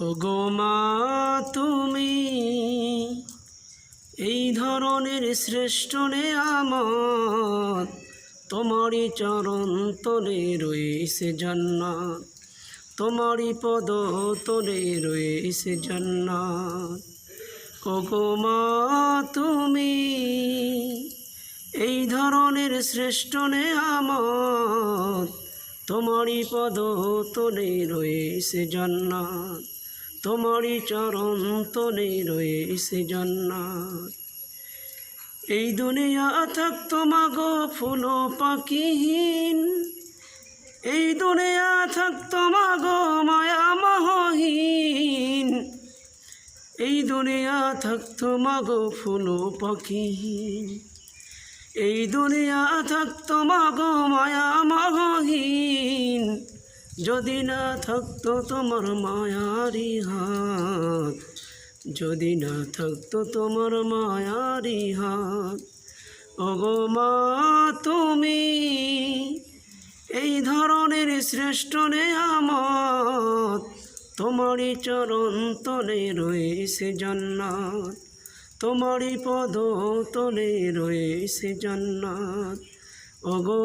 ওগো মা তুমি এই ধরনের শ্রেষ্ঠ নেয়ামত, তোমারই চরণ তলে রয়েছে জান্নাত, তোমারই পদ তলে রয়েছে জান্নাত। ওগো মা তুমি এই ধরনের শ্রেষ্ঠ নেয়ামত, তোমারই পদ তলে রয়েছে জান্নাত, তোমারই চরণ তলে রয়েছে জান্নাত। এই দুনিয়া থাকতো মাগো ফুল পাখিহীন, এই দুনিয়া থাকতো মাগো মায়া মহীন, এই দুনিয়া থাকতো মাগো ফুল পাখিহীন, এই দুনিয়া থাকতো মাগো মায়া মহীন, যদি না থাকতো তোমার মায়ারি হাত, যদি না থাকতো তোমার মায়ারি হাত। ওগো মা তুমি এই ধরনের শ্রেষ্ঠ নেয়ামত, তোমারই চরণ তলে রয়েছে জান্নাত, তোমারই পদ তলে রয়েছে জান্নাত। ওগো